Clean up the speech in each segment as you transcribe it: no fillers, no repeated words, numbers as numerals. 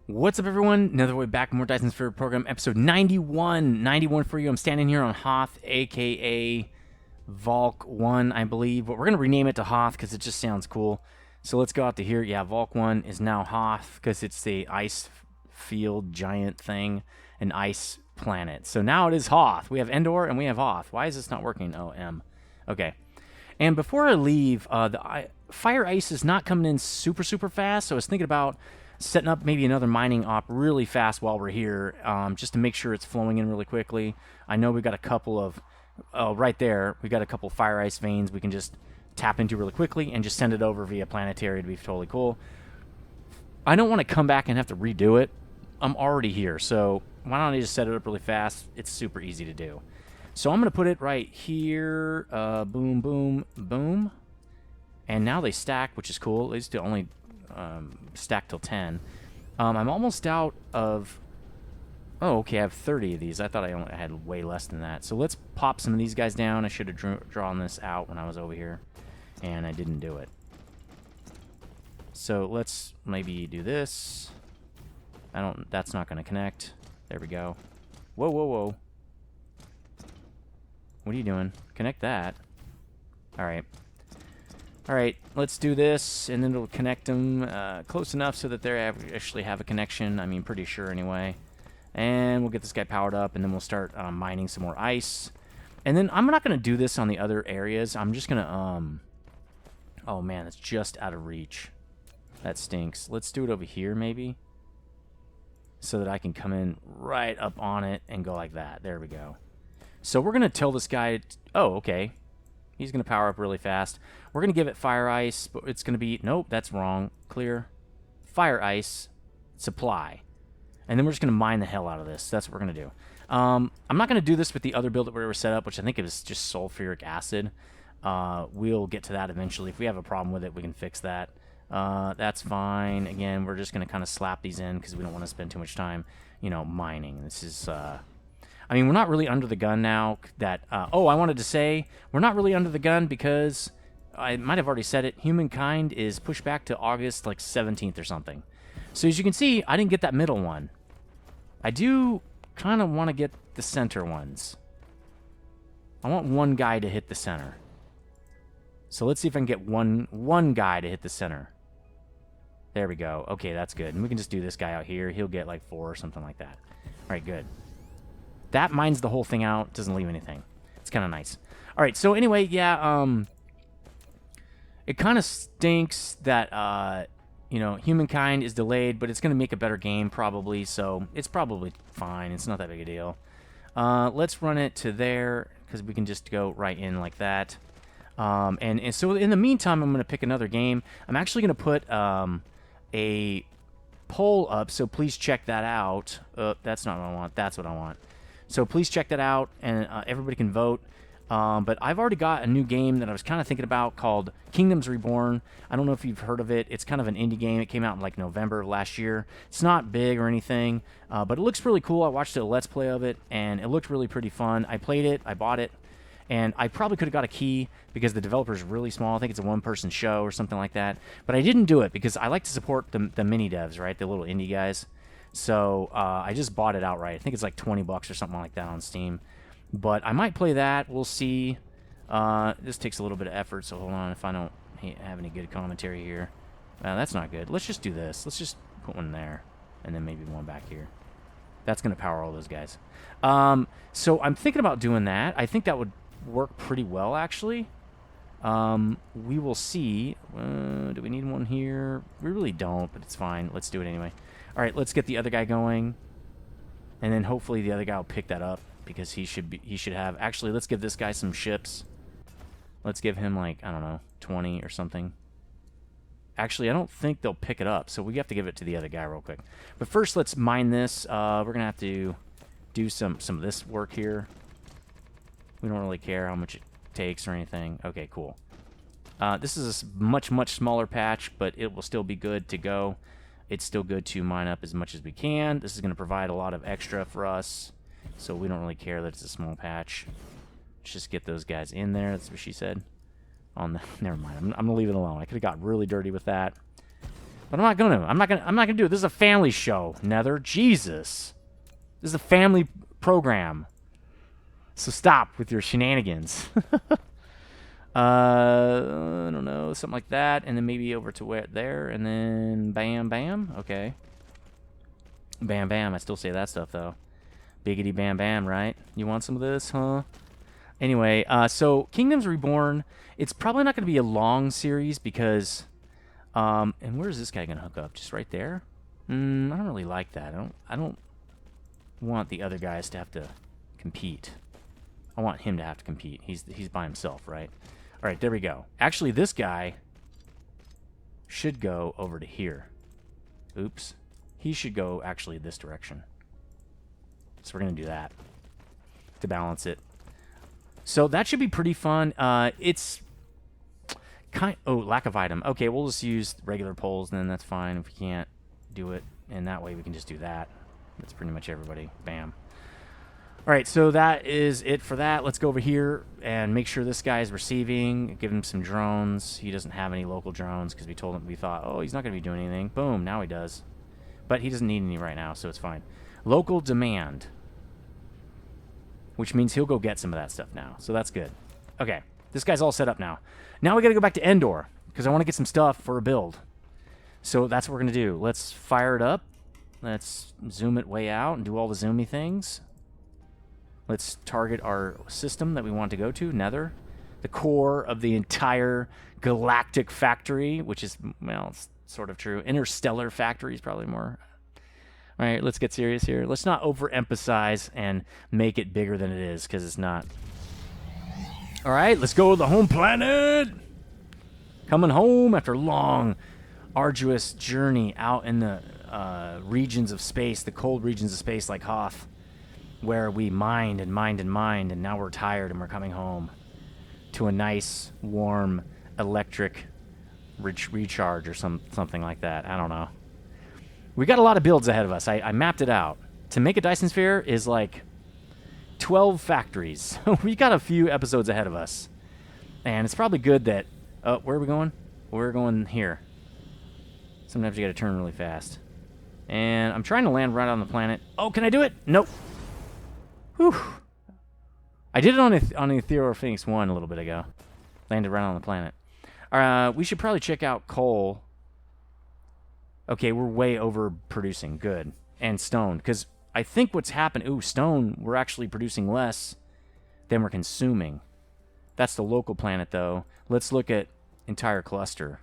What's up, everyone? Another way back, more Dyson Sphere Program, episode 91. 91 for you. I'm standing here on Hoth, aka Volk 1, I believe. But we're going to rename it to Hoth because it just sounds cool. So let's go out to here. Yeah, Volk 1 is now Hoth because it's the ice field giant thing, an ice planet. So now it is Hoth. We have Endor and we have Hoth. Why is this not working? Oh, M. Okay. And before I leave, the fire ice is not coming in super fast. So I was thinking about setting up maybe another mining op really fast while we're here, just to make sure it's flowing in really quickly. I know we've got a couple of, right there, we got a couple fire ice veins we can just tap into really quickly and just send it over via planetary. It'd be totally cool. I don't want to come back and have to redo it. I'm already here, so why don't I just set it up really fast? It's super easy to do. So I'm going to put it right here, boom, boom, boom. And now they stack, which is cool. They used to only stack till 10. I'm almost out of... Oh, okay, I have 30 of these. I thought I had way less than that. So let's pop some of these guys down. I should have drawn this out when I was over here, and I didn't do it. So let's maybe do this. That's not going to connect. There we go. Whoa, whoa, whoa. What are you doing? Connect that. All right. All right, let's do this, and then it'll connect them close enough so that they actually have a connection. I mean, pretty sure anyway. And we'll get this guy powered up, and then we'll start mining some more ice. And then I'm not going to do this on the other areas. I'm just going to... Oh, man, it's just out of reach. That stinks. Let's do it over here, maybe, so that I can come in right up on it and go like that. There we go. So we're going to tell this guy... Oh, okay. He's going to power up really fast. We're going to give it fire ice, but it's going to be... Nope, that's wrong. Clear. Fire ice. Supply. And then we're just going to mine the hell out of this. That's what we're going to do. I'm not going to do this with the other build that we were set up, which I think is just sulfuric acid. We'll get to that eventually. If we have a problem with it, we can fix that. That's fine. Again, we're just going to kind of slap these in because we don't want to spend too much time, mining. This is... I mean, we're not really under the gun now. Oh, I wanted to say, we're not really under the gun because, I might have already said it, humankind is pushed back to August, like, 17th or something. So as you can see, I didn't get that middle one. I do kind of want to get the center ones. I want one guy to hit the center. So let's see if I can get one guy to hit the center. There we go. Okay, that's good. And we can just do this guy out here. He'll get, like, 4 or something like that. All right, good. That mines the whole thing out, doesn't leave anything. It's kind of nice. All right, so anyway, yeah, it kind of stinks that, humankind is delayed, but it's going to make a better game probably, so it's probably fine. It's not that big a deal. Let's run it to there, because we can just go right in like that. And so in the meantime, I'm going to pick another game. I'm actually going to put a poll up, so please check that out. That's not what I want. That's what I want. So please check that out, and everybody can vote. But I've already got a new game that I was kind of thinking about called Kingdoms Reborn. I don't know if you've heard of it. It's kind of an indie game. It came out in like November of last year. It's not big or anything, but it looks really cool. I watched a Let's Play of it, and it looked really pretty fun. I played it. I bought it. And I probably could have got a key because the developer's really small. I think it's a one-person show or something like that. But I didn't do it because I like to support the mini devs, right? The little indie guys. So I just bought it outright. I think it's like 20 bucks or something like that on Steam. But I might play that. We'll see. This takes a little bit of effort, so hold on if I don't have any good commentary here. That's not good. Let's just do this. Let's just put one there, and then maybe one back here. That's going to power all those guys. So I'm thinking about doing that. I think that would work pretty well, actually. We will see. Do we need one here? We really don't, but it's fine. Let's do it anyway. All right, let's get the other guy going, and then hopefully the other guy will pick that up because he should have. Actually, let's give this guy some ships. Let's give him like, I don't know, 20 or something. Actually, I don't think they'll pick it up, so we have to give it to the other guy real quick. But first, let's mine this. We're gonna have to do some of this work here. We don't really care how much it takes or anything. Okay, cool. This is a much smaller patch, but it will still be good to go. It's still good to mine up as much as we can. This is going to provide a lot of extra for us, so we don't really care that it's a small patch. Let's just get those guys in there. That's what she said. Never mind. I'm going to leave it alone. I could have got really dirty with that. But I'm not gonna do it. This is a family show, Nether. Jesus. This is a family program. So stop with your shenanigans. I don't know, something like that, and then maybe over to where there, and then bam, bam. Okay. Bam, bam. I still say that stuff though. Biggity bam, bam. Right? You want some of this, huh? Anyway, so Kingdoms Reborn. It's probably not going to be a long series because, and where's this guy going to hook up? Just right there. I don't really like that. I don't want the other guys to have to compete. I want him to have to compete. He's by himself, right? All right, there we go. Actually, this guy should go over to here. Oops. He should go actually this direction. So we're going to do that to balance it. So that should be pretty fun. It's kind... Oh, lack of item. Okay, we'll just use regular poles, and then that's fine if we can't do it. And that way we can just do that. That's pretty much everybody. Bam. All right, so that is it for that. Let's go over here and make sure this guy is receiving. Give him some drones. He doesn't have any local drones because we told him, we thought, oh, he's not going to be doing anything. Boom, now he does. But he doesn't need any right now, so it's fine. Local demand, which means he'll go get some of that stuff now. So that's good. Okay, this guy's all set up now. Now we got to go back to Endor because I want to get some stuff for a build. So that's what we're going to do. Let's fire it up. Let's zoom it way out and do all the zoomy things. Let's target our system that we want to go to, Nether. The core of the entire galactic factory, which is, well, it's sort of true. Interstellar factory is probably more. All right, let's get serious here. Let's not overemphasize and make it bigger than it is, because it's not. All right, let's go to the home planet. Coming home after a long, arduous journey out in the regions of space, the cold regions of space like Hoth, where we mined and mined and mined, and now we're tired and we're coming home to a nice, warm, electric recharge or something like that. I don't know. We got a lot of builds ahead of us. I mapped it out. To make a Dyson Sphere is like 12 factories. We got a few episodes ahead of us. And it's probably good that... where are we going? We're going here. Sometimes you got to turn really fast. And I'm trying to land right on the planet. Oh, can I do it? Nope. Whew. I did it on the Ethereal Phoenix 1 a little bit ago. Landed right on the planet. We should probably check out coal. Okay, we're way overproducing. Good. And stone. Because I think what's happened... Ooh, stone, we're actually producing less than we're consuming. That's the local planet, though. Let's look at entire cluster.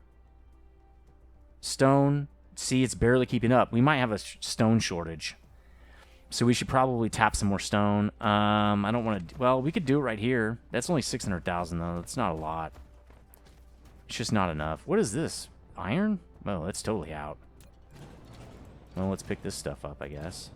Stone. See, it's barely keeping up. We might have a stone shortage. So we should probably tap some more stone. I don't want to... Well, we could do it right here. That's only 600,000, though. That's not a lot. It's just not enough. What is this? Iron? Well, that's totally out. Well, let's pick this stuff up, I guess.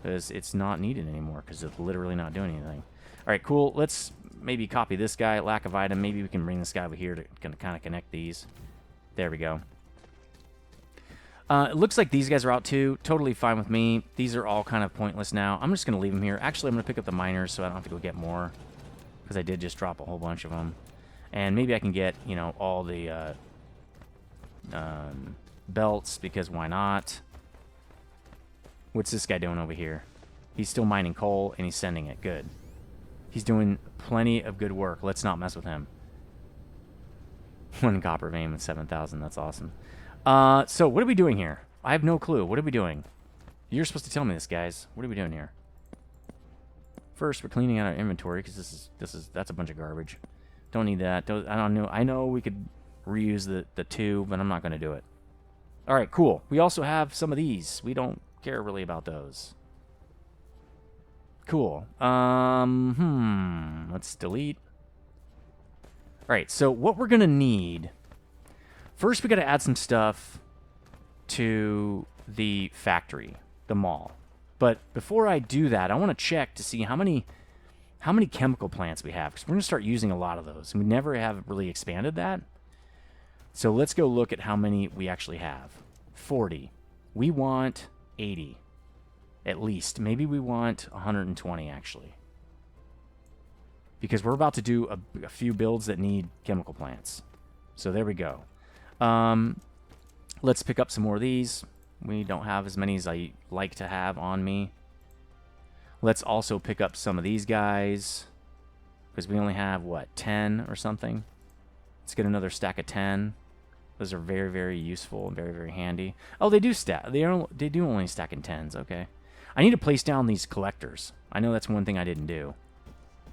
Because it's not needed anymore, because it's literally not doing anything. All right, cool. Let's maybe copy this guy. Lack of item. Maybe we can bring this guy over here to kind of connect these. There we go. It looks like these guys are out too. Totally fine with me. These are all kind of pointless now. I'm just going to leave them here. Actually, I'm going to pick up the miners so I don't have to go get more. Because I did just drop a whole bunch of them. And maybe I can get, you know, all the belts, because why not? What's this guy doing over here? He's still mining coal, and he's sending it. Good. He's doing plenty of good work. Let's not mess with him. 1 copper vein and 7,000. That's awesome. So what are we doing here? I have no clue. What are we doing? You're supposed to tell me this, guys. What are we doing here? First, we're cleaning out our inventory because that's a bunch of garbage. Don't need that. I don't know. I know we could reuse the 2, but I'm not going to do it. All right, cool. We also have some of these. We don't care really about those. Cool. Let's delete. All right, so what we're going to need... First, we got to add some stuff to the factory, the mall. But before I do that, I want to check to see how many chemical plants we have, because we're going to start using a lot of those. And we never have really expanded that. So let's go look at how many we actually have. 40. We want 80. At least. Maybe we want 120, actually. Because we're about to do a few builds that need chemical plants. So there we go. Let's pick up some more of these. We don't have as many as I like to have on me. Let's also pick up some of these guys, because we only have, what, 10 or something? Let's get another stack of 10. Those are very, very useful and very, very handy. Oh, they do stack. They do only stack in 10s. Okay. I need to place down these collectors. I know that's one thing I didn't do.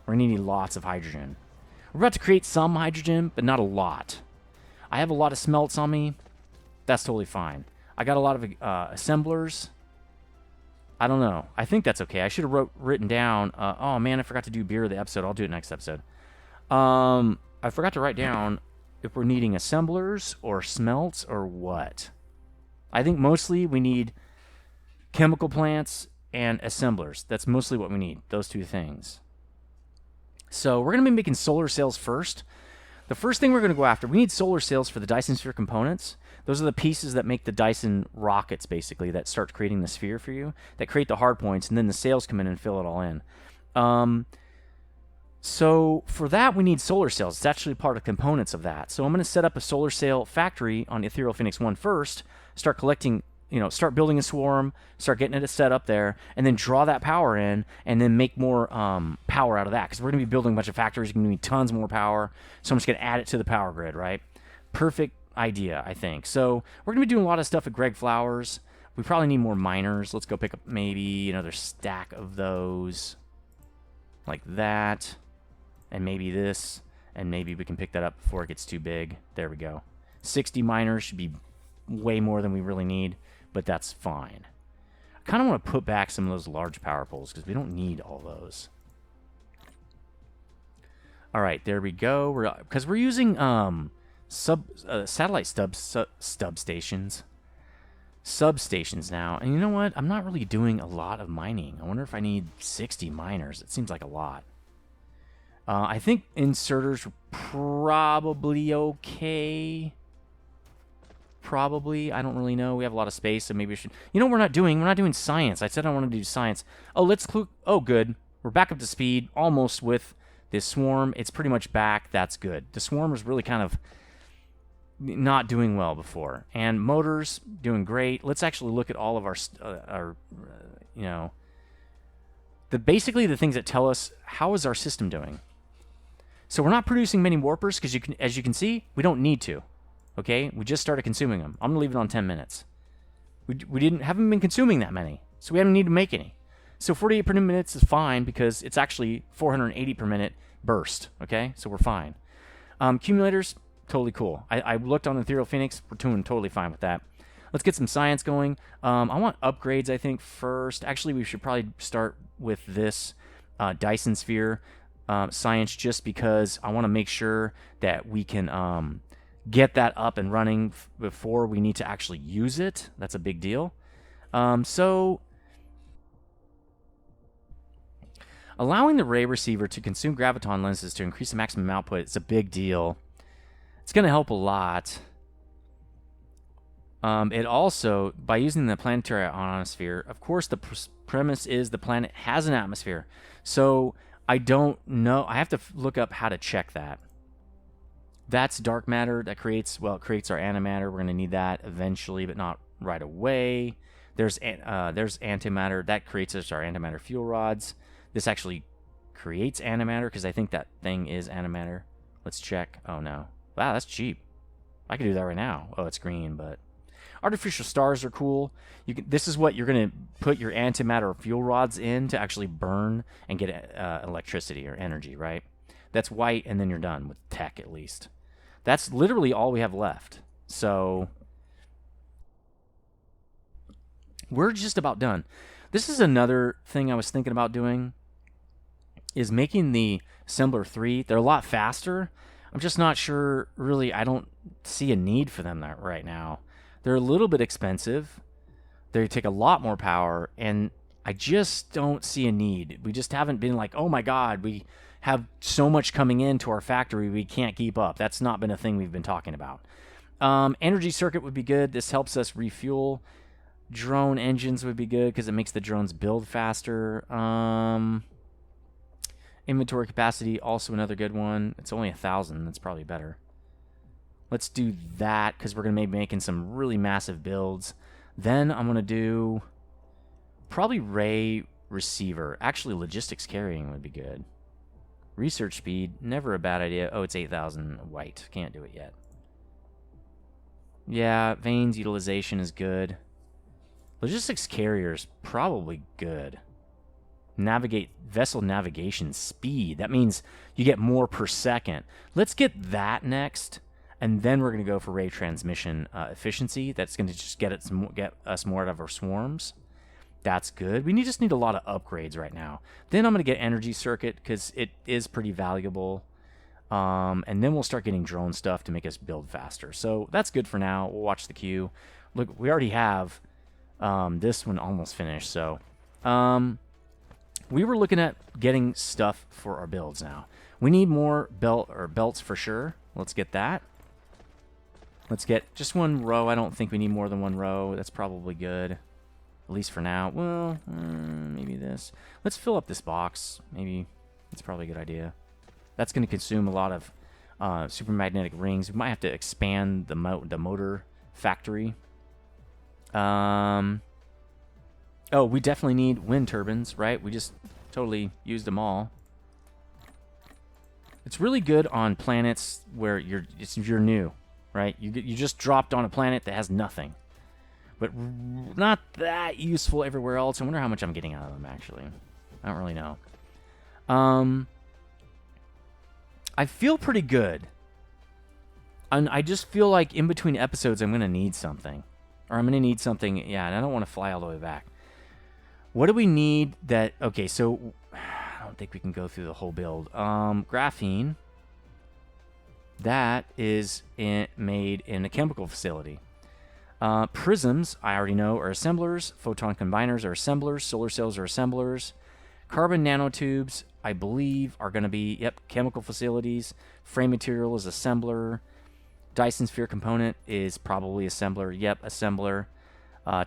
We're going to need lots of hydrogen. We're about to create some hydrogen, but not a lot. I have a lot of smelts on me. That's totally fine. I got a lot of assemblers. I don't know. I think that's okay. I should have written down... oh, man, I forgot to do beer of the episode. I'll do it next episode. I forgot to write down if we're needing assemblers or smelts or what. I think mostly we need chemical plants and assemblers. That's mostly what we need, those two things. So we're going to be making solar sails first. The first thing we're going to go after, we need solar sails for the Dyson Sphere components. Those are the pieces that make the Dyson rockets, basically, that start creating the sphere for you, that create the hard points, and then the sails come in and fill it all in. So for that, we need solar sails. It's actually part of the components of that. So I'm going to set up a solar sail factory on Ethereal Phoenix 1 first, start collecting, start building a swarm, start getting it set up there, and then draw that power in, and then make more power out of that. Because we're going to be building a bunch of factories. We're going to need tons more power. So I'm just going to add it to the power grid, right? Perfect idea, I think. So we're going to be doing a lot of stuff at Greg Flowers. We probably need more miners. Let's go pick up maybe another stack of those. Like that. And maybe this. And maybe we can pick that up before it gets too big. There we go. 60 miners should be way more than we really need, but that's fine. I kind of want to put back some of those large power poles because we don't need all those. All right, there we go. Because we're using satellite substations now. And you know what? I'm not really doing a lot of mining. I wonder if I need 60 miners. It seems like a lot. I think inserters are probably okay. Probably. I don't really know. We have a lot of space, so maybe we should... You know what we're not doing? We're not doing science. I said I wanted to do science. Oh, let's... Oh, good. We're back up to speed, almost with this swarm. It's pretty much back. That's good. The swarm was really kind of not doing well before. And motors, doing great. Let's actually look at all of our basically the things that tell us how is our system doing. So we're not producing many warpers because as you can see, we don't need to. Okay, we just started consuming them. I'm gonna leave it on 10 minutes. We haven't been consuming that many, so we haven't need to make any. So 48 per minute is fine because it's actually 480 per minute burst. Okay, so we're fine. Accumulators, totally cool. I looked on Ethereal Phoenix. We're doing totally fine with that. Let's get some science going. I want upgrades, I think, first. Actually, we should probably start with this Dyson Sphere science just because I want to make sure that we can get that up and running before we need to actually use it. That's a big deal. So allowing the ray receiver to consume graviton lenses to increase the maximum output is a big deal. It's going to help a lot. It also, by using the planetary ionosphere, of course, the premise is the planet has an atmosphere. So I don't know. I have to look up how to check that. That's dark matter that creates our antimatter. We're going to need that eventually, but not right away. There's antimatter. That creates our antimatter fuel rods. This actually creates antimatter because I think that thing is antimatter. Let's check. Oh, no. Wow, that's cheap. I can do that right now. Oh, it's green, but... Artificial stars are cool. This is what you're going to put your antimatter fuel rods in to actually burn and get electricity or energy, right? That's white, and then you're done with tech, at least. That's literally all we have left. So we're just about done. This is another thing I was thinking about doing, is making the Assembler 3. They're a lot faster. I'm just not sure, really, I don't see a need for them right now. They're a little bit expensive. They take a lot more power, and I just don't see a need. We just haven't been like, oh my God, we have so much coming into our factory we can't keep up. That's not been a thing we've been talking about. Energy circuit would be good. This helps us refuel. Drone engines would be good because it makes the drones build faster. Inventory capacity, also another good one. It's only 1,000. That's probably better. Let's do that, because we're going to be making some really massive builds. Then I'm going to do probably ray receiver. Actually, logistics carrying would be good. Research speed, never a bad idea. Oh, it's 8,000 white. Can't do it yet. Yeah, veins utilization is good. Logistics carriers, probably good. Vessel navigation speed. That means you get more per second. Let's get that next, and then we're going to go for ray transmission efficiency. That's going to just get us more out of our swarms. That's good. We just need a lot of upgrades right now. Then I'm going to get energy circuit, because it is pretty valuable. And then we'll start getting drone stuff to make us build faster. So that's good for now. We'll watch the queue. Look, we already have this one almost finished. So we were looking at getting stuff for our builds now. We need more belts for sure. Let's get that. Let's get just one row. I don't think we need more than one row. That's probably good, at least for now. Well, maybe this. Let's fill up this box. Maybe it's probably a good idea. That's going to consume a lot of supermagnetic rings. We might have to expand the motor factory. Oh, we definitely need wind turbines, right? We just totally used them all. It's really good on planets where you're new, right? You just dropped on a planet that has nothing. But not that useful everywhere else. I wonder how much I'm getting out of them, actually. I don't really know. I feel pretty good. And I just feel like in between episodes I'm going to need something. Or I'm going to need something, yeah, and I don't want to fly all the way back. What do we need that... Okay, so I don't think we can go through the whole build. Graphene. That is made in a chemical facility. Prisms, I already know, are assemblers. Photon combiners are assemblers. Solar cells are assemblers. Carbon nanotubes, I believe, are going to be, yep, chemical facilities. Frame material is assembler. Dyson Sphere component is probably assembler. Yep, assembler.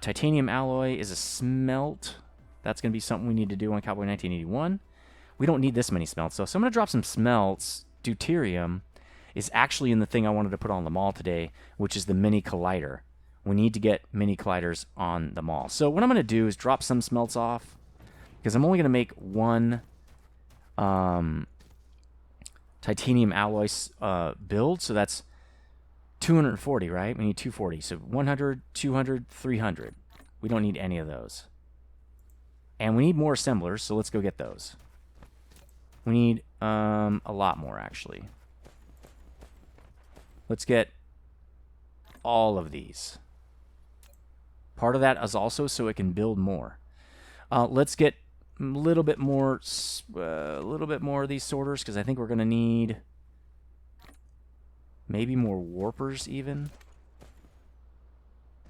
Titanium alloy is a smelt. That's going to be something we need to do on Cowboy 1981. We don't need this many smelts, though. So I'm going to drop some smelts. Deuterium is actually in the thing I wanted to put on the mall today, which is the mini collider. We need to get mini colliders on the mall. So what I'm going to do is drop some smelts off, because I'm only going to make one titanium alloy build. So that's 240, right? We need 240. So 100, 200, 300. We don't need any of those. And we need more assemblers, so let's go get those. We need a lot more, actually. Let's get all of these. Part of that is also so it can build more. Let's get a little bit more of these sorters, because I think we're going to need maybe more warpers even.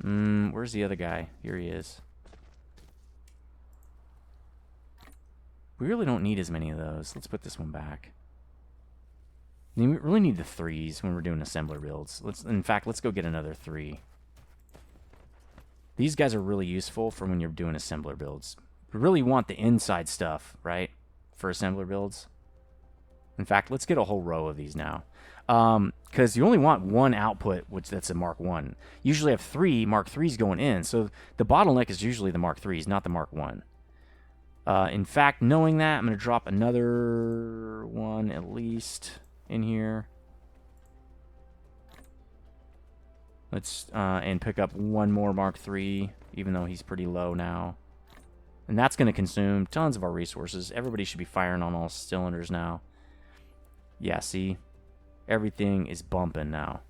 Where's the other guy? Here he is. We really don't need as many of those. Let's put this one back. I mean, we really need the 3s when we're doing assembler builds. In fact, let's go get another 3. These guys are really useful for when you're doing assembler builds. We really want the inside stuff, right, for assembler builds. In fact, let's get a whole row of these now. Because you only want one output, which that's a Mark 1. You usually have 3 Mark 3s going in, so the bottleneck is usually the Mark 3s, not the Mark 1. In fact, knowing that, I'm going to drop another one at least in here. Let's and pick up one more Mark 3, even though he's pretty low now. And that's going to consume tons of our resources. Everybody should be firing on all cylinders now. Yeah, see? Everything is bumping now.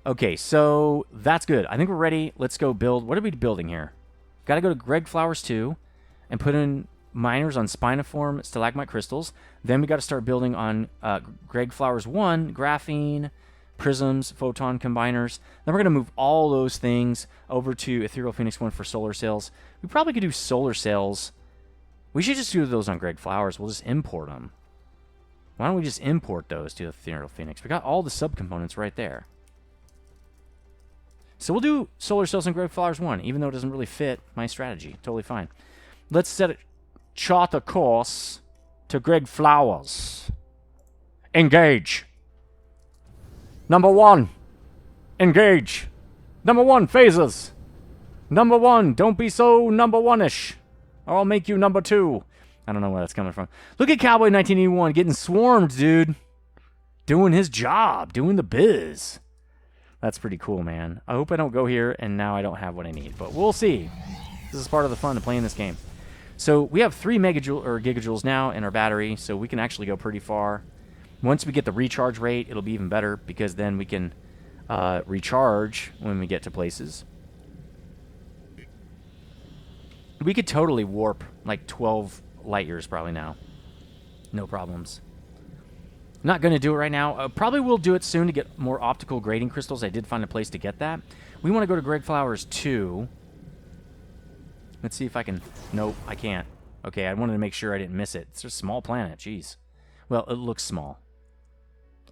Okay, so that's good. I think we're ready. Let's go build. What are we building here? Got to go to Greg Flowers 2 and put in miners on spiniform stalagmite crystals. Then we got to start building on Greg Flowers 1, graphene, prisms, photon combiners. Then we're going to move all those things over to Ethereal Phoenix 1 for solar cells. We probably could do solar cells. We should just do those on Greg Flowers. We'll just import them. Why don't we just import those to Ethereal Phoenix? We got all the subcomponents right there. So we'll do solar cells on Greg Flowers 1, even though it doesn't really fit my strategy. Totally fine. Let's set a chart a course to Greg Flowers. Engage. Number 1, engage. Number 1, phases. Number 1, don't be so number 1-ish, or I'll make you number 2. I don't know where that's coming from. Look at Cowboy 1981 getting swarmed, dude. Doing his job, doing the biz. That's pretty cool, man. I hope I don't go here and now I don't have what I need, but we'll see. This is part of the fun of playing this game. So we have 3 gigajoules now in our battery, so we can actually go pretty far. Once we get the recharge rate, it'll be even better because then we can recharge when we get to places. We could totally warp like 12 light years probably now. No problems. Not going to do it right now. Probably will do it soon to get more optical grading crystals. I did find a place to get that. We want to go to Greg Flowers 2. Let's see if I can... Nope, I can't. Okay, I wanted to make sure I didn't miss it. It's a small planet, jeez. Well, it looks small.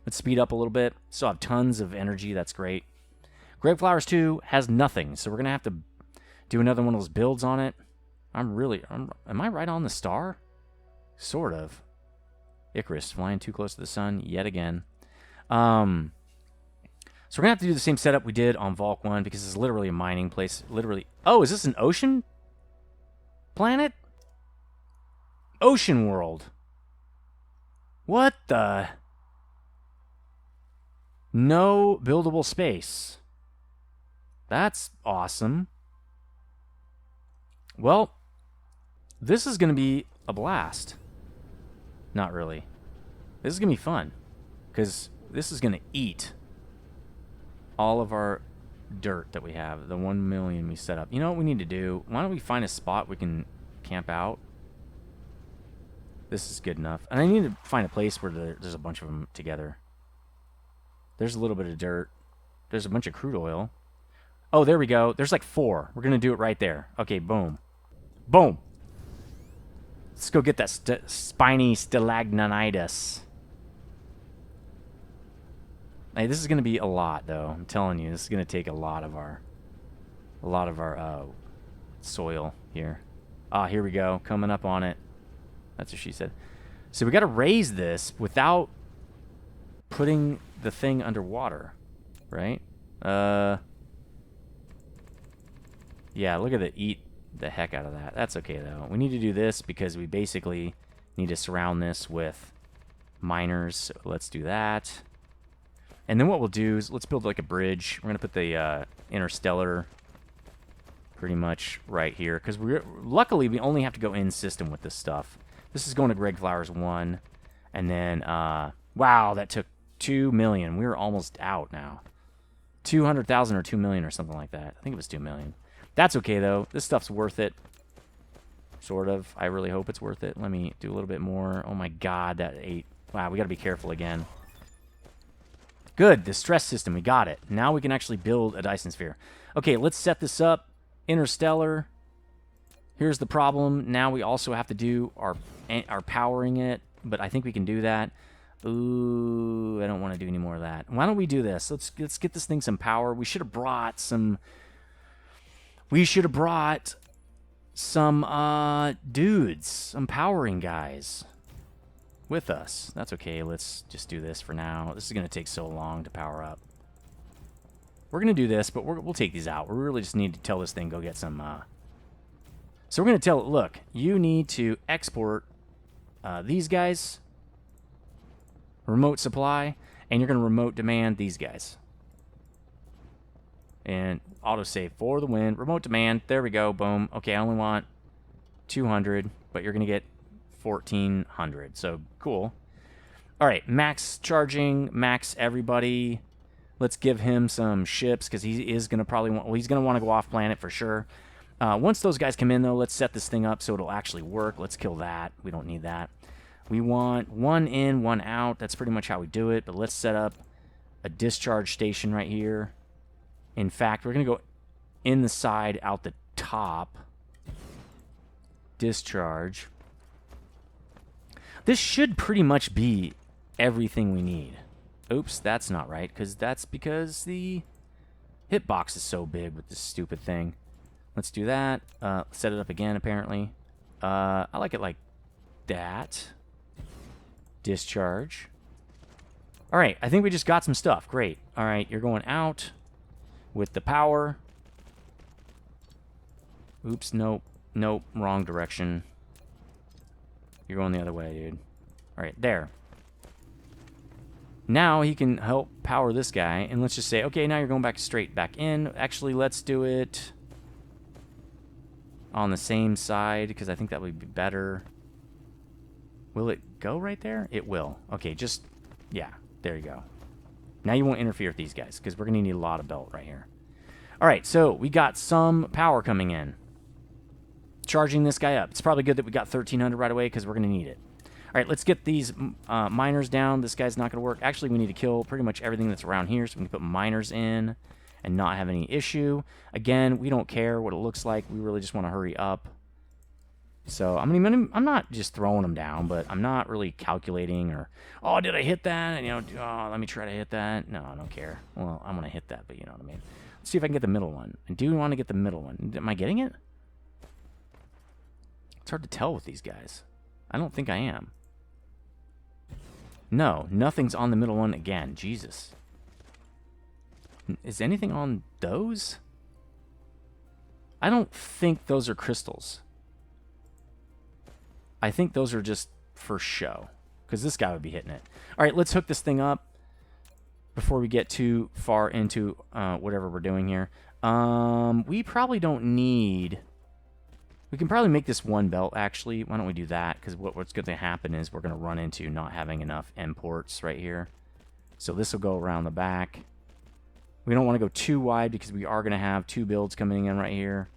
Let's speed up a little bit. Still have tons of energy, that's great. Greg Flowers 2 has nothing, so we're going to have to do another one of those builds on it. Am I right on the star? Sort of. Icarus, flying too close to the sun yet again. So we're going to have to do the same setup we did on Volk 1 because it's literally a mining place. Literally. Oh, is this an ocean planet? Ocean world. What the? No buildable space. That's awesome. Well, this is going to be a blast. Not really. This is going to be fun. Because this is going to eat all of our dirt that we have. The 1 million we set up. You know what we need to do? Why don't we find a spot we can camp out? This is good enough. And I need to find a place where there's a bunch of them together. There's a little bit of dirt. There's a bunch of crude oil. Oh, there we go. There's like 4. We're going to do it right there. Okay, boom. Boom. Let's go get that spiny stalagnitis. Hey, this is going to be a lot, though. I'm telling you, this is going to take a lot of our soil here. Ah, here we go. Coming up on it. That's what she said. So we got to raise this without putting the thing underwater, right? Yeah, look at it eat the heck out of that. That's okay, though. We need to do this because we basically need to surround this with miners. So let's do that. And then what we'll do is let's build like a bridge. We're going to put the interstellar pretty much right here because luckily we only have to go in system with this stuff. This is going to Greg Flowers 1. And then, wow, that took 2 million. We're almost out now. 200,000 or 2 million or something like that. I think it was 2 million. That's okay, though. This stuff's worth it. Sort of. I really hope it's worth it. Let me do a little bit more. Oh, my God. That ate. Wow, we got to be careful again. Good. The stress system. We got it. Now we can actually build a Dyson Sphere. Okay, let's set this up. Interstellar. Here's the problem. Now we also have to do our powering it. But I think we can do that. Ooh, I don't want to do any more of that. Why don't we do this? Let's get this thing some power. We should have brought some... We should have brought some dudes, some powering guys with us. That's okay. Let's just do this for now. This is going to take so long to power up. We're going to do this, but we'll take these out. We really just need to tell this thing go get some... So we're going to tell it, look, you need to export these guys, remote supply, and you're going to remote demand these guys. And autosave for the win. Remote demand. There we go. Boom. Okay, I only want 200, but you're going to get 1,400. So, cool. All right, max charging, max everybody. Let's give him some ships because he is going to probably want... Well, he's going to want to go off planet for sure. Once those guys come in, though, let's set this thing up so it'll actually work. Let's kill that. We don't need that. We want 1 in, 1 out. That's pretty much how we do it. But let's set up a discharge station right here. In fact, we're going to go in the side, out the top. Discharge. This should pretty much be everything we need. Oops, that's not right, because the hitbox is so big with this stupid thing. Let's do that. Set it up again, apparently. I like it like that. Discharge. All right, I think we just got some stuff. Great. All right, you're going out with the power. Oops, nope. Nope, wrong direction. You're going the other way, dude. All right, there. Now he can help power this guy, and let's just say, okay, now you're going back straight back in. Actually, let's do it on the same side, because I think that would be better. Will it go right there? It will. Okay, just, yeah, there you go. Now you won't interfere with these guys, because we're going to need a lot of belt right here. All right, so we got some power coming in. Charging this guy up. It's probably good that we got 1,300 right away, because we're going to need it. All right, let's get these miners down. This guy's not going to work. Actually, we need to kill pretty much everything that's around here, so we can put miners in and not have any issue. Again, we don't care what it looks like. We really just want to hurry up. So, I mean, I'm not just throwing them down, but I'm not really calculating or, oh, did I hit that? And, you know, oh, let me try to hit that. No, I don't care. Well, I'm going to hit that, but you know what I mean. Let's see if I can get the middle one. I do want to get the middle one. Am I getting it? It's hard to tell with these guys. I don't think I am. No, nothing's on the middle one again. Jesus. Is anything on those? I don't think those are crystals. I think those are just for show, because this guy would be hitting it. All right, let's hook this thing up before we get too far into whatever we're doing here. We probably don't need... We can probably make this one belt, actually. Why don't we do that? Because what's going to happen is we're going to run into not having enough imports right here. So this will go around the back. We don't want to go too wide because we are going to have two builds coming in right here.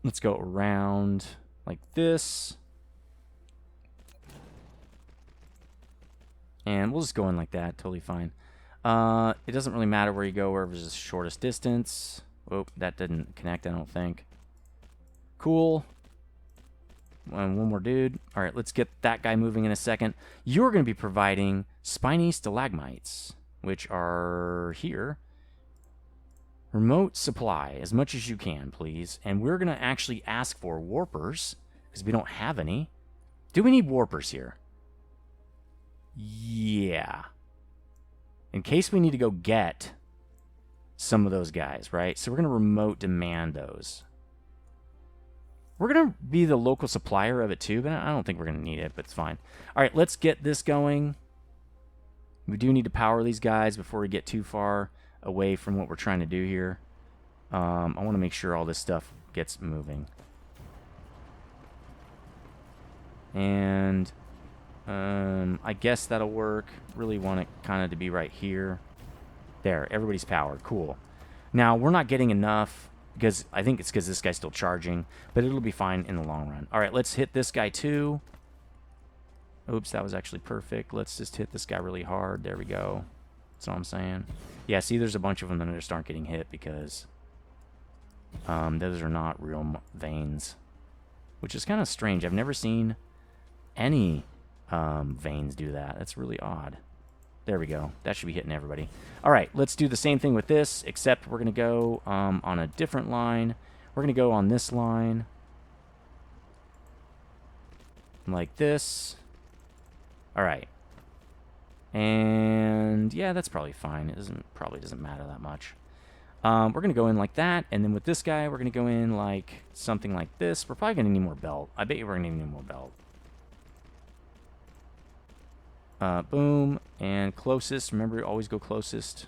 Let's go around like this. And we'll just go in like that. Totally fine. It doesn't really matter where you go, wherever's the shortest distance. Oh, that didn't connect, I don't think. Cool. And one more dude. All right, let's get that guy moving in a second. You're going to be providing spiny stalagmites, which are here. Remote supply, as much as you can, please. And we're going to actually ask for warpers, because we don't have any. Do we need warpers here? Yeah. In case we need to go get some of those guys, right? So we're going to remote demand those. We're going to be the local supplier of it too, but I don't think we're going to need it, but it's fine. All right, let's get this going. We do need to power these guys before we get too far away from what we're trying to do here. I want to make sure all this stuff gets moving. And I guess that'll work. Really want it kind of to be right here. There, everybody's powered. Cool. Now, we're not getting enough, because I think it's because this guy's still charging, but it'll be fine in the long run. All right, let's hit this guy too. Oops, that was actually perfect. Let's just hit this guy really hard. There we go. That's all I'm saying. Yeah, see, there's a bunch of them that just aren't getting hit because those are not real veins, which is kind of strange. I've never seen any veins do that. That's really odd. There we go. That should be hitting everybody. All right, let's do the same thing with this, except we're going to go on a different line. We're going to go on this line. Like this. All right. And yeah, that's probably fine. It probably doesn't matter that much. We're going to go in like that, and then with this guy, we're going to go in like something like this. We're probably going to need more belt. I bet you we're going to need more belt. Boom, and closest. Remember, always go closest.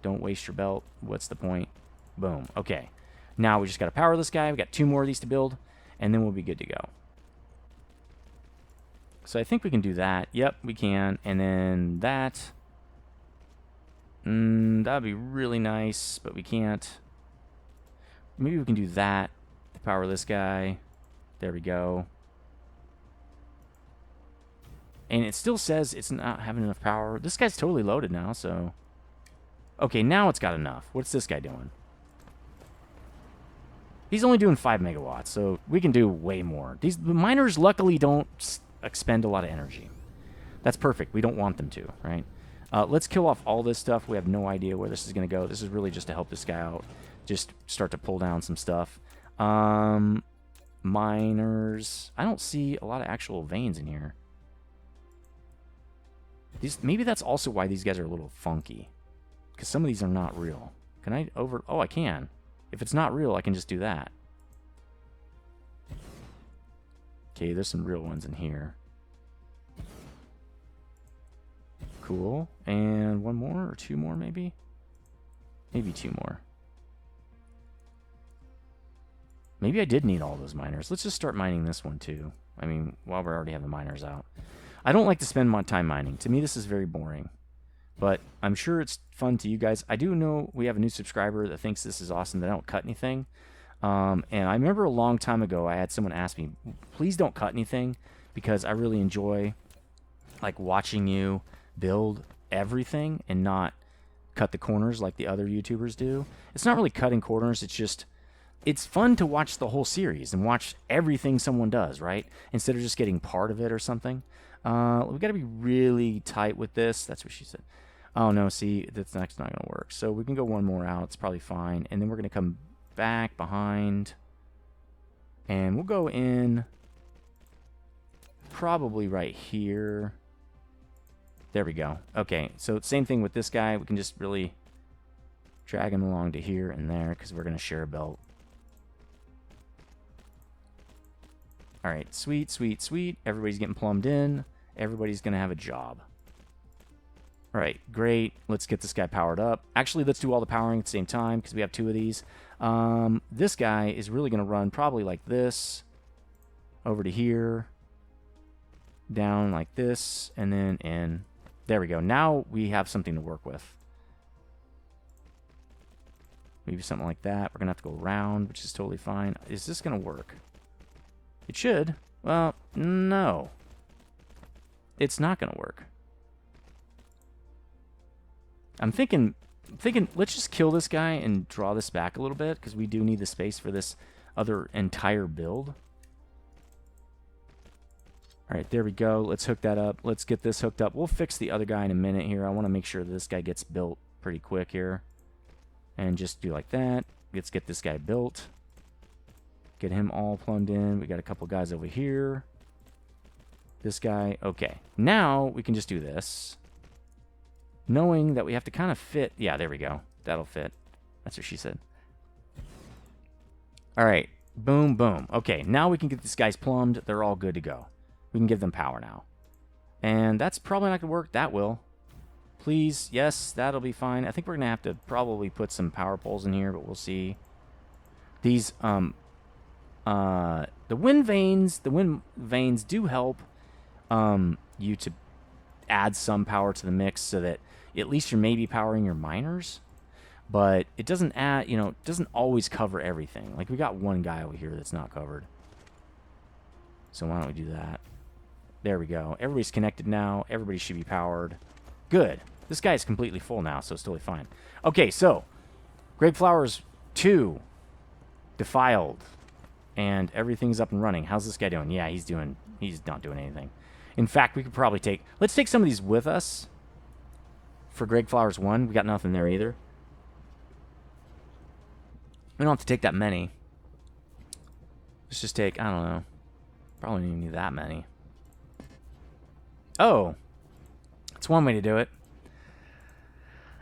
Don't waste your belt. What's the point? Boom. Okay. Now we just got to power this guy. We got 2 more of these to build, and then we'll be good to go. So I think we can do that. Yep, we can. And then that. That would be really nice, but we can't. Maybe we can do that to power this guy. There we go. And it still says it's not having enough power. This guy's totally loaded now, so... Okay, now it's got enough. What's this guy doing? He's only doing 5 megawatts, so we can do way more. The miners luckily don't expend a lot of energy. That's perfect. We don't want them to, right? Let's kill off all this stuff. We have no idea where this is going to go. This is really just to help this guy out. Just start to pull down some stuff. Miners. I don't see a lot of actual veins in here. Maybe that's also why these guys are a little funky. Because some of these are not real. Can I Oh, I can. If it's not real, I can just do that. Okay, there's some real ones in here. Cool. And one more or two more, maybe? Maybe two more. Maybe I did need all those miners. Let's just start mining this one, too. I mean, while we already have the miners out. I don't like to spend my time mining. To me, this is very boring. But I'm sure it's fun to you guys. I do know we have a new subscriber that thinks this is awesome, that I don't cut anything. And I remember a long time ago, I had someone ask me, please don't cut anything, because I really enjoy like watching you build everything and not cut the corners like the other YouTubers do. It's not really cutting corners, it's just, it's fun to watch the whole series and watch everything someone does, right? Instead of just getting part of it or something. We got to be really tight with this. That's what she said. Oh, no, see, that's not going to work. So we can go one more out. It's probably fine. And then we're going to come back behind. And we'll go in probably right here. There we go. Okay, so same thing with this guy. We can just really drag him along to here and there because we're going to share a belt. All right, sweet, sweet, sweet. Everybody's getting plumbed in. Everybody's going to have a job. All right, great. Let's get this guy powered up. Actually, let's do all the powering at the same time because we have two of these. This guy is really going to run probably like this, over to here, down like this, and then in. There we go. Now we have something to work with. Maybe something like that. We're going to have to go around, which is totally fine. Is this going to work? It should. Well, no. It's not going to work. I'm thinking, let's just kill this guy and draw this back a little bit, because we do need the space for this other entire build. All right, there we go. Let's hook that up. Let's get this hooked up. We'll fix the other guy in a minute here. I want to make sure that this guy gets built pretty quick here. And just do like that. Let's get this guy built. Get him all plumbed in. We got a couple guys over here. This guy. Okay. Now we can just do this. Knowing that we have to kind of fit. Yeah, there we go. That'll fit. That's what she said. All right. Boom, boom. Okay, now we can get these guys plumbed. They're all good to go. We can give them power now. And that's probably not going to work. That will. Please. Yes, that'll be fine. I think we're going to have to probably put some power poles in here, but we'll see. These, the wind vanes do help you to add some power to the mix so that at least you're maybe powering your miners, but it doesn't add, you know, it doesn't always cover everything. Like we got one guy over here that's not covered. So why don't we do that? There we go. Everybody's connected now. Everybody should be powered. Good. This guy is completely full now, so it's totally fine. Okay, so Grape Flowers 2 defiled. And everything's up and running. How's this guy doing? Yeah, he's not doing anything. In fact, we could probably let's take some of these with us for Grape Flowers 1. We got nothing there either. We don't have to take that many. Let's just take, I don't know. Probably don't even need that many. Oh. That's one way to do it.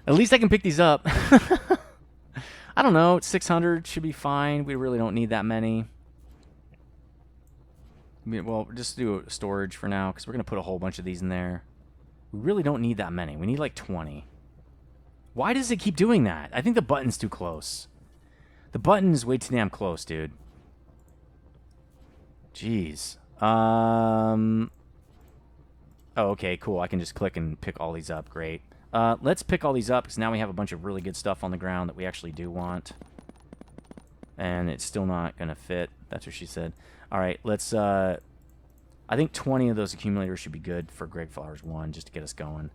At least I can pick these up. I don't know. 600 should be fine. We really don't need that many. Well, just do storage for now, because we're going to put a whole bunch of these in there. We really don't need that many. We need like 20. Why does it keep doing that? I think the button's too close. The button is way too damn close, dude. Jeez. Oh, okay, cool. I can just click and pick all these up. Great. Let's pick all these up, because now we have a bunch of really good stuff on the ground that we actually do want. And it's still not going to fit. That's what she said. All right, let's... I think 20 of those accumulators should be good for Grape Flowers 1, just to get us going.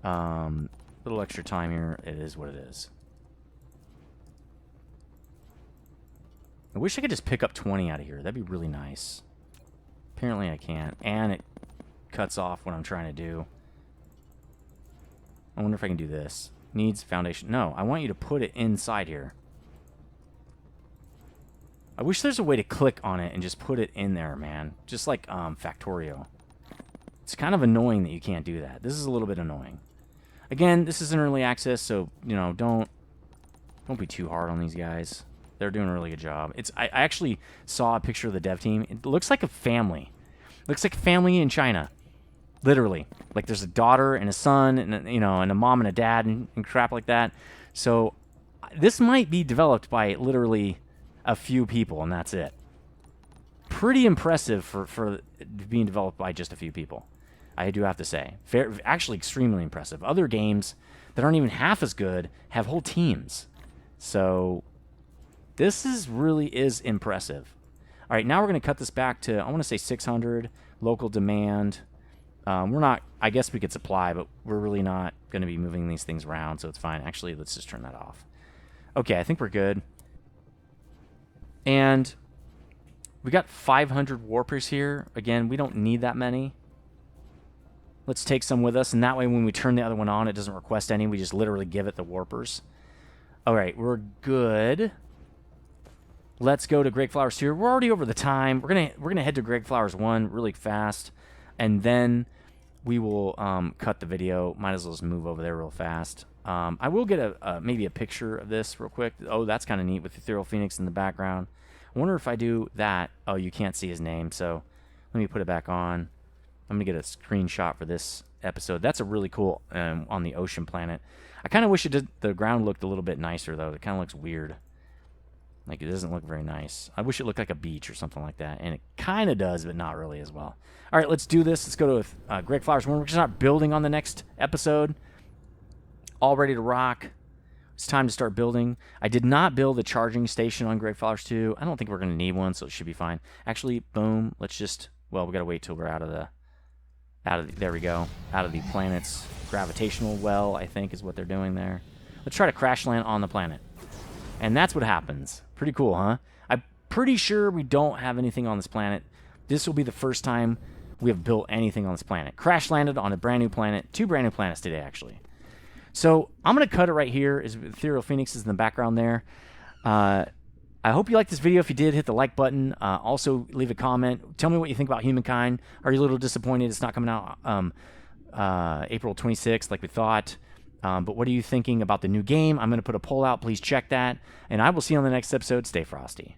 Little extra time here. It is what it is. I wish I could just pick up 20 out of here. That'd be really nice. Apparently I can't. And it cuts off what I'm trying to do. I wonder if I can do this. Needs foundation. No, I want you to put it inside here. I wish there's a way to click on it and just put it in there, man. Just like Factorio. It's kind of annoying that you can't do that. This is a little bit annoying. Again, this is an early access, so, you know, don't be too hard on these guys. They're doing a really good job. I actually saw a picture of the dev team. It looks like a family. Looks like a family in China. Literally. Like there's a daughter and a son and, you know, and a mom and a dad and crap like that. So this might be developed by literally a few people, and that's it. Pretty impressive for being developed by just a few people, I do have to say. Actually extremely impressive. Other games that aren't even half as good have whole teams. So this really is impressive. All right, now we're going to cut this back to, I want to say 600, local demand. We're not, I guess we could supply, but we're really not going to be moving these things around, so it's fine. Actually, let's just turn that off. Okay, I think we're good. And we got 500 warpers here. Again, we don't need that many. Let's take some with us, and that way when we turn the other one on, it doesn't request any. We just literally give it the warpers. All right, we're good. Let's go to Greg Flowers 2. We're already over the time. We're gonna head to Greg Flowers 1 really fast, and then we will cut the video. Might as well just move over there real fast. I will get maybe a picture of this real quick. Oh, that's kind of neat with the Ethereal Phoenix in the background. I wonder if I do that. Oh, you can't see his name, so let me put it back on. I'm going to get a screenshot for this episode. That's a really cool on the ocean planet. I kind of wish the ground looked a little bit nicer, though. It kind of looks weird. Like, it doesn't look very nice. I wish it looked like a beach or something like that, and it kind of does, but not really as well. All right, let's do this. Let's go to Greg Flowers 1. We're just not building on the next episode. All ready to rock. It's time to start building. I did not build a charging station on Greg Flowers 2. I don't think we're going to need one, so it should be fine. Actually, boom. Let's just, well, we got to wait till we're out of the, there we go. Out of the planet's gravitational well, I think is what they're doing there. Let's try to crash land on the planet. And that's what happens. Pretty cool, huh? I'm pretty sure we don't have anything on this planet. This will be the first time we have built anything on this planet. Crash landed on a brand new planet. 2 brand new planets today, actually. So I'm going to cut it right here. Ethereal Phoenix is in the background there. I hope you liked this video. If you did, hit the like button. Also, leave a comment. Tell me what you think about Humankind. Are you a little disappointed it's not coming out April 26th like we thought? But what are you thinking about the new game? I'm going to put a poll out. Please check that. And I will see you on the next episode. Stay frosty.